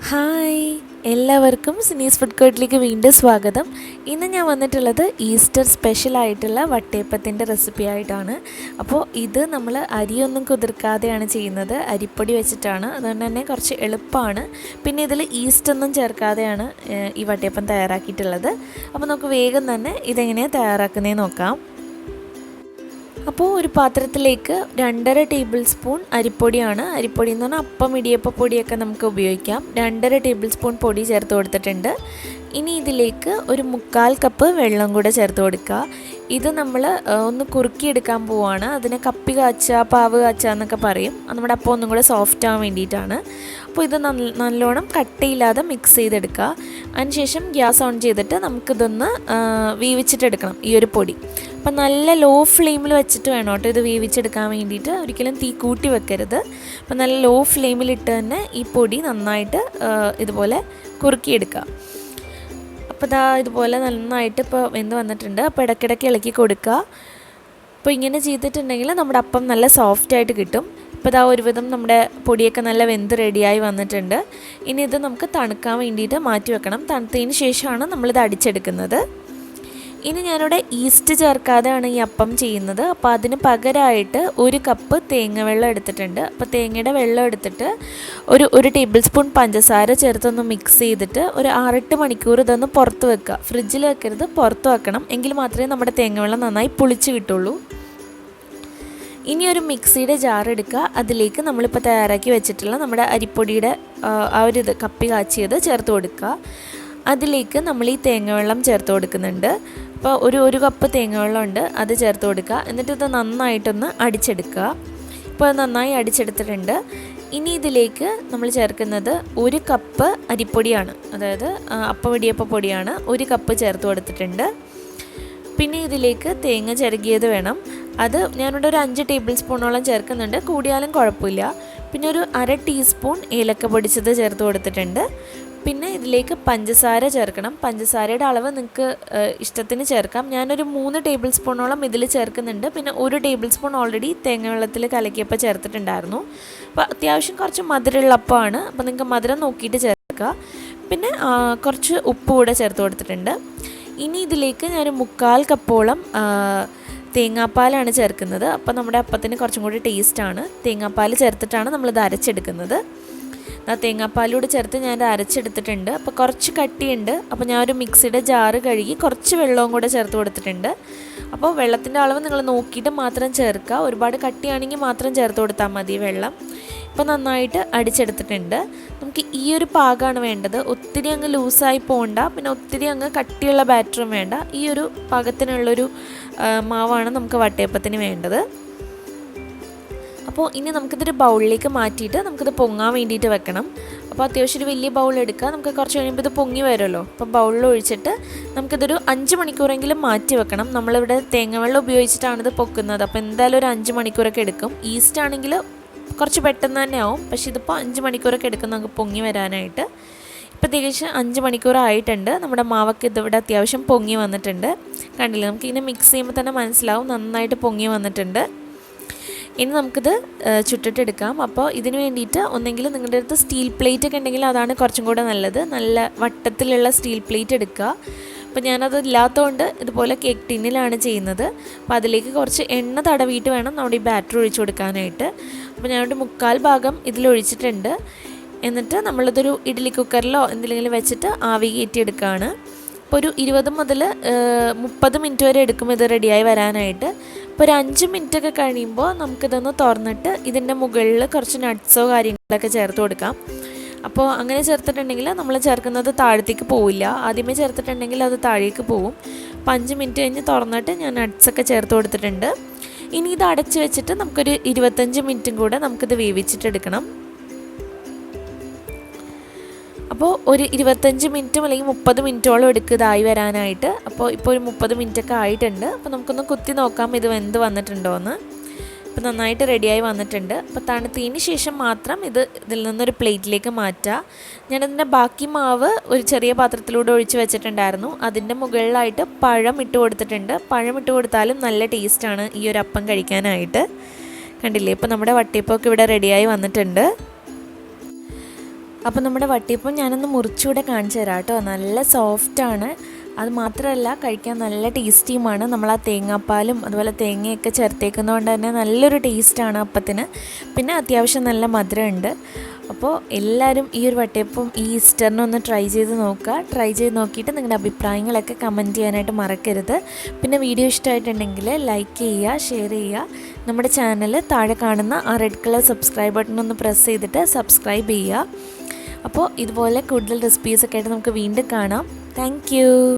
Hi, എല്ലാവർക്കും സിനീസ് food കോർട്ടിലേക്ക് വീണ്ടും സ്വാഗതം. ഇന്ന് ഞാൻ വന്നിട്ടുള്ളത് ഈസ്റ്റർ സ്പെഷ്യലായിട്ടുള്ള വട്ടയപ്പത്തിൻ്റെ റെസിപ്പി ആയിട്ടാണ്. അപ്പോൾ ഇത് നമ്മൾ അരിയൊന്നും കുതിർക്കാതെയാണ് ചെയ്യുന്നത്, അരിപ്പൊടി വെച്ചിട്ടാണ്. അതുകൊണ്ട് തന്നെ കുറച്ച് എളുപ്പമാണ്. പിന്നെ ഇതിൽ ഈസ്റ്റൊന്നും ചേർക്കാതെയാണ് ഈ വട്ടയപ്പം തയ്യാറാക്കിയിട്ടുള്ളത്. അപ്പോൾ നമുക്ക് വേഗം തന്നെ ഇതെങ്ങനെയാണ് തയ്യാറാക്കുന്നതെന്ന് നോക്കാം. അപ്പോൾ ഒരു പാത്രത്തിലേക്ക് 2.5 ടേബിൾ സ്പൂൺ അരിപ്പൊടിയാണ്. അരിപ്പൊടി എന്ന് പറഞ്ഞാൽ അപ്പം ഇടിയപ്പ പൊടിയൊക്കെ നമുക്ക് ഉപയോഗിക്കാം. 2.5 ടേബിൾ സ്പൂൺ പൊടി ചേർത്ത് കൊടുത്തിട്ടുണ്ട്. ഇനി ഇതിലേക്ക് ഒരു 1/4 കപ്പ് വെള്ളം കൂടെ ചേർത്ത് കൊടുക്കുക. ഇത് നമ്മൾ ഒന്ന് കുറുക്കിയെടുക്കാൻ പോവുകയാണ്. അതിനെ കപ്പി കാച്ചുക, പാവ് കാച്ചുക എന്നൊക്കെ പറയും. നമ്മുടെ അപ്പം ഒന്നും കൂടെ സോഫ്റ്റ് ആവാൻ വേണ്ടിയിട്ടാണ്. അപ്പോൾ ഇത് നല്ലോണം കട്ടയില്ലാതെ മിക്സ് ചെയ്തെടുക്കുക. അതിനുശേഷം ഗ്യാസ് ഓൺ ചെയ്തിട്ട് നമുക്കിതൊന്ന് വേവിച്ചിട്ടെടുക്കണം ഈ ഒരു പൊടി. അപ്പം നല്ല ലോ ഫ്ലെയിമിൽ വെച്ചിട്ട് വേണം കേട്ടോ ഇത് വേവിച്ചെടുക്കാൻ വേണ്ടിയിട്ട്. ഒരിക്കലും തീ കൂട്ടി വെക്കരുത്. അപ്പം നല്ല ലോ ഫ്ലെയിമിലിട്ട് തന്നെ ഈ പൊടി നന്നായിട്ട് ഇതുപോലെ കുറുക്കിയെടുക്കുക. അപ്പോൾ ഇതാ ഇതുപോലെ നന്നായിട്ട് ഇപ്പോൾ വെന്ത് വന്നിട്ടുണ്ട്. അപ്പോൾ ഇടയ്ക്കിടയ്ക്ക് ഇളക്കി കൊടുക്കുക. അപ്പോൾ ഇങ്ങനെ ചെയ്തിട്ടുണ്ടെങ്കിൽ നമ്മുടെ അപ്പം നല്ല സോഫ്റ്റായിട്ട് കിട്ടും. ഇപ്പോൾ ഇതാ ഒരുവിധം നമ്മുടെ പൊടിയൊക്കെ നല്ല വെന്ത് റെഡിയായി വന്നിട്ടുണ്ട്. ഇനി ഇത് നമുക്ക് തണുക്കാൻ വേണ്ടിയിട്ട് മാറ്റി വെക്കണം. തണുത്തതിന് ശേഷമാണ് നമ്മളിത് അടിച്ചെടുക്കുന്നത്. ഇനി ഞാനിവിടെ ഈസ്റ്റ് ചേർക്കാതെയാണ് ഈ അപ്പം ചെയ്യുന്നത്. അപ്പോൾ അതിന് പകരമായിട്ട് 1 കപ്പ് തേങ്ങ വെള്ളം എടുത്തിട്ടുണ്ട്. അപ്പോൾ തേങ്ങയുടെ വെള്ളം എടുത്തിട്ട് ഒരു ടേബിൾ സ്പൂൺ പഞ്ചസാര ചേർത്തൊന്ന് മിക്സ് ചെയ്തിട്ട് ഒരു 6-8 മണിക്കൂർ ഇതൊന്ന് പുറത്ത് വെക്കുക. ഫ്രിഡ്ജിൽ വെക്കരുത്, പുറത്ത് വെക്കണം. എങ്കിൽ മാത്രമേ നമ്മുടെ തേങ്ങ വെള്ളം നന്നായി പുളിച്ച് കിട്ടുള്ളൂ. ഇനി ഒരു മിക്സിയുടെ ജാർ എടുക്കുക. അതിലേക്ക് നമ്മളിപ്പോൾ തയ്യാറാക്കി വെച്ചിട്ടുള്ള നമ്മുടെ അരിപ്പൊടിയുടെ ആ ഒരു കപ്പി കാച്ചിയത് ചേർത്ത് കൊടുക്കുക. അതിലേക്ക് നമ്മൾ ഈ തേങ്ങ ചേർത്ത് കൊടുക്കുന്നുണ്ട്. അപ്പോൾ ഒരു കപ്പ് തേങ്ങ ഉണ്ട്, അത് ചേർത്ത് കൊടുക്കുക. എന്നിട്ട് ഇത് നന്നായിട്ടൊന്ന് അടിച്ചെടുക്കുക. ഇപ്പോൾ നന്നായി അടിച്ചെടുത്തിട്ടുണ്ട്. ഇനി ഇതിലേക്ക് നമ്മൾ ചേർക്കുന്നത് 1 കപ്പ് അരിപ്പൊടിയാണ്, അതായത് അപ്പം ഇടിയപ്പ പൊടിയാണ്. 1 കപ്പ് ചേർത്ത് കൊടുത്തിട്ടുണ്ട്. പിന്നെ ഇതിലേക്ക് തേങ്ങ ചിരകിയത് വേണം. അത് ഞാനിവിടെ ഒരു 5 ടേബിൾ സ്പൂണോളം ചേർക്കുന്നുണ്ട്, കൂടിയാലും കുഴപ്പമില്ല. പിന്നെ ഒരു 1/2 ടീസ്പൂൺ ഏലക്ക പൊടിച്ചത് ചേർത്ത് കൊടുത്തിട്ടുണ്ട്. പിന്നെ ഇതിലേക്ക് പഞ്ചസാര ചേർക്കണം. പഞ്ചസാരയുടെ അളവ് നിങ്ങൾക്ക് ഇഷ്ടത്തിന് ചേർക്കാം. ഞാനൊരു 3 ടേബിൾ സ്പൂണോളം ഇതിൽ ചേർക്കുന്നുണ്ട്. പിന്നെ 1 ടേബിൾ സ്പൂൺ ഓൾറെഡി തേങ്ങ വെള്ളത്തിൽ കലക്കിയപ്പോൾ ചേർത്തിട്ടുണ്ടായിരുന്നു. അപ്പോൾ അത്യാവശ്യം കുറച്ച് മധുരമുള്ള അപ്പമാണ്. അപ്പോൾ നിങ്ങൾക്ക് മധുരം നോക്കിയിട്ട് ചേർക്കുക. പിന്നെ കുറച്ച് ഉപ്പ് കൂടെ ചേർത്ത് കൊടുത്തിട്ടുണ്ട്. ഇനി ഇതിലേക്ക് ഞാനൊരു 1/4 കപ്പോളം തേങ്ങാപ്പാലാണ് ചേർക്കുന്നത്. അപ്പോൾ നമ്മുടെ അപ്പത്തിന് കുറച്ചും കൂടി ടേസ്റ്റാണ്. തേങ്ങാപ്പാൽ ചേർത്തിട്ടാണ് നമ്മളിത് അരച്ചെടുക്കുന്നത്. തേങ്ങാപ്പാലൂടെ ചേർത്ത് ഞാൻ അരച്ചെടുത്തിട്ടുണ്ട്. അപ്പോൾ കുറച്ച് കട്ടിയുണ്ട്. അപ്പോൾ ഞാനൊരു മിക്സിയുടെ ജാറ് കഴുകി കുറച്ച് വെള്ളവും കൂടെ ചേർത്ത് കൊടുത്തിട്ടുണ്ട്. അപ്പോൾ വെള്ളത്തിൻ്റെ അളവ് നിങ്ങൾ നോക്കിയിട്ട് മാത്രം ചേർക്കുക. ഒരുപാട് കട്ടിയാണെങ്കിൽ മാത്രം ചേർത്ത് കൊടുത്താൽ മതി വെള്ളം. ഇപ്പോൾ നന്നായിട്ട് അടിച്ചെടുത്തിട്ടുണ്ട്. നമുക്ക് ഈ ഒരു പാകമാണ് വേണ്ടത്. ഒത്തിരി അങ്ങ് ലൂസായി പോകണ്ട, പിന്നെ ഒത്തിരി അങ്ങ് കട്ടിയുള്ള ബാറ്ററും വേണ്ട. ഈ ഒരു പാകത്തിനുള്ളൊരു മാവാണ് നമുക്ക് വട്ടയപ്പത്തിന് വേണ്ടത്. അപ്പോൾ ഇനി നമുക്കിതൊരു ബൗളിലേക്ക് മാറ്റിയിട്ട് നമുക്കിത് പൊങ്ങാൻ വേണ്ടിയിട്ട് വെക്കണം. അപ്പോൾ അത്യാവശ്യം ഒരു വലിയ ബൗൾ എടുക്കുക. നമുക്ക് കുറച്ച് കഴിയുമ്പോൾ ഇത് പൊങ്ങി വരുമല്ലോ. അപ്പോൾ ബൗളിൽ ഒഴിച്ചിട്ട് നമുക്കിതൊരു 5 മണിക്കൂറെങ്കിലും മാറ്റി വെക്കണം. നമ്മളിവിടെ തേങ്ങ ഉപയോഗിച്ചിട്ടാണ് ഇത് പൊക്കുന്നത്. അപ്പോൾ എന്തായാലും ഒരു 5 മണിക്കൂറൊക്കെ എടുക്കും. ഈസ്റ്റ് ആണെങ്കിൽ കുറച്ച് പെട്ടെന്ന് തന്നെ ആവും. പക്ഷേ ഇതിപ്പോൾ 5 മണിക്കൂറൊക്കെ എടുക്കും നമുക്ക് പൊങ്ങി വരാനായിട്ട്. ഇപ്പോൾ തികച്ചും 5 മണിക്കൂറായിട്ടുണ്ട്. നമ്മുടെ മാവൊക്കെ ഇതിവിടെ അത്യാവശ്യം പൊങ്ങി വന്നിട്ടുണ്ട്. കണ്ടില്ലേ, നമുക്കിങ്ങനെ മിക്സ് ചെയ്യുമ്പോൾ തന്നെ മനസ്സിലാവും നന്നായിട്ട് പൊങ്ങി വന്നിട്ടുണ്ട്. ഇനി നമുക്കിത് ചുട്ടിട്ടെടുക്കാം. അപ്പോൾ ഇതിന് വേണ്ടിയിട്ട് ഒന്നെങ്കിൽ നിങ്ങളുടെ അടുത്ത് സ്റ്റീൽ പ്ലേറ്റ് ഒക്കെ ഉണ്ടെങ്കിൽ അതാണ് കുറച്ചും കൂടെ നല്ലത്. നല്ല വട്ടത്തിലുള്ള സ്റ്റീൽ പ്ലേറ്റ് എടുക്കുക. അപ്പോൾ ഞാനത് ഇല്ലാത്തതുകൊണ്ട് ഇതുപോലെ കേക്ക് ടിന്നിലാണ് ചെയ്യുന്നത്. അപ്പോൾ അതിലേക്ക് കുറച്ച് എണ്ണ തടവിയിട്ട് വേണം നമ്മുടെ ഈ ബാറ്റർ ഒഴിച്ചു കൊടുക്കാനായിട്ട്. അപ്പോൾ ഞാനൊരു 1/4 ഭാഗം ഇതിലൊഴിച്ചിട്ടുണ്ട്. എന്നിട്ട് നമ്മളിതൊരു ഇഡ്ഡലി കുക്കറിലോ എന്തെങ്കിലും വെച്ചിട്ട് ആവി കയറ്റിയെടുക്കുകയാണ്. അപ്പോൾ ഒരു 20 മുതൽ 30 മിനിറ്റ് വരെ എടുക്കും ഇത് റെഡിയായി വരാനായിട്ട്. അപ്പോൾ ഒരു 5 മിനിറ്റൊക്കെ കഴിയുമ്പോൾ നമുക്കിതൊന്ന് തുറന്നിട്ട് ഇതിൻ്റെ മുകളിൽ കുറച്ച് നട്ട്സോ കാര്യങ്ങളൊക്കെ ചേർത്ത് കൊടുക്കാം. അപ്പോൾ അങ്ങനെ ചേർത്തിട്ടുണ്ടെങ്കിൽ നമ്മൾ ചേർക്കുന്നത് താഴത്തേക്ക് പോവില്ല. ആദ്യമേ ചേർത്തിട്ടുണ്ടെങ്കിൽ അത് താഴേക്ക് പോവും. അപ്പോൾ 5 മിനിറ്റ് കഴിഞ്ഞ് തുറന്നിട്ട് ഞാൻ നട്ട്സൊക്കെ ചേർത്ത് കൊടുത്തിട്ടുണ്ട്. ഇനി ഇത് അടച്ച് വെച്ചിട്ട് നമുക്കൊരു 25 മിനിറ്റും കൂടെ നമുക്കിത് വേവിച്ചിട്ടെടുക്കണം. അപ്പോൾ ഒരു 25 മിനിറ്റും അല്ലെങ്കിൽ 30 മിനിറ്റോളം എടുക്കും ഇതായി വരാനായിട്ട്. അപ്പോൾ ഇപ്പോൾ ഒരു 30 മിനിറ്റൊക്കെ ആയിട്ടുണ്ട്. അപ്പോൾ നമുക്കൊന്ന് കുത്തി നോക്കാം ഇത് വെന്ത് വന്നിട്ടുണ്ടോ എന്ന്. ഇപ്പോൾ നന്നായിട്ട് റെഡിയായി വന്നിട്ടുണ്ട്. അപ്പോൾ തണുത്തതിന് ശേഷം മാത്രം ഇതിൽ നിന്നൊരു പ്ലേറ്റിലേക്ക് മാറ്റുക. ഞാനതിൻ്റെ ബാക്കി മാവ് ഒരു ചെറിയ പാത്രത്തിലൂടെ ഒഴിച്ച് വെച്ചിട്ടുണ്ടായിരുന്നു. അതിൻ്റെ മുകളിലായിട്ട് പഴം ഇട്ട് കൊടുത്തിട്ടുണ്ട്. പഴം ഇട്ട് കൊടുത്താലും നല്ല ടേസ്റ്റാണ് ഈ ഒരു അപ്പം കഴിക്കാനായിട്ട്. കണ്ടില്ലേ, ഇപ്പോൾ നമ്മുടെ വട്ടയപ്പമൊക്കെ ഇവിടെ റെഡിയായി വന്നിട്ടുണ്ട്. അപ്പോൾ നമ്മുടെ വട്ടയപ്പം ഞാനൊന്ന് മുറിച്ചുകൂടെ കാണിച്ചു തരാം കേട്ടോ. നല്ല സോഫ്റ്റാണ്. അത് മാത്രമല്ല കഴിക്കാൻ നല്ല ടേസ്റ്റിയുമാണ്. നമ്മൾ ആ തേങ്ങാപ്പാലും അതുപോലെ തേങ്ങയൊക്കെ ചേർത്തേക്കുന്നതുകൊണ്ട് തന്നെ നല്ലൊരു ടേസ്റ്റാണ് അപ്പത്തിന്. പിന്നെ അത്യാവശ്യം നല്ല മധുരമുണ്ട്. അപ്പോൾ എല്ലാവരും ഈ ഒരു വട്ടയപ്പം ഈ ഈസ്റ്ററിനൊന്ന് ട്രൈ ചെയ്ത് നോക്കുക. ട്രൈ ചെയ്ത് നോക്കിയിട്ട് നിങ്ങളുടെ അഭിപ്രായങ്ങളൊക്കെ കമൻറ്റ് ചെയ്യാനായിട്ട് മറക്കരുത്. പിന്നെ വീഡിയോ ഇഷ്ടമായിട്ടുണ്ടെങ്കിൽ ലൈക്ക് ചെയ്യുക, ഷെയർ ചെയ്യുക. നമ്മുടെ ചാനൽ താഴെ കാണുന്ന ആ റെഡ് കളർ സബ്സ്ക്രൈബ് ബട്ടൺ ഒന്ന് പ്രസ് ചെയ്തിട്ട് സബ്സ്ക്രൈബ് ചെയ്യുക. അപ്പോൾ ഇതുപോലെ കൂടുതൽ റെസിപ്പീസൊക്കെ ആയിട്ട് നമുക്ക് വീണ്ടും കാണാം. താങ്ക്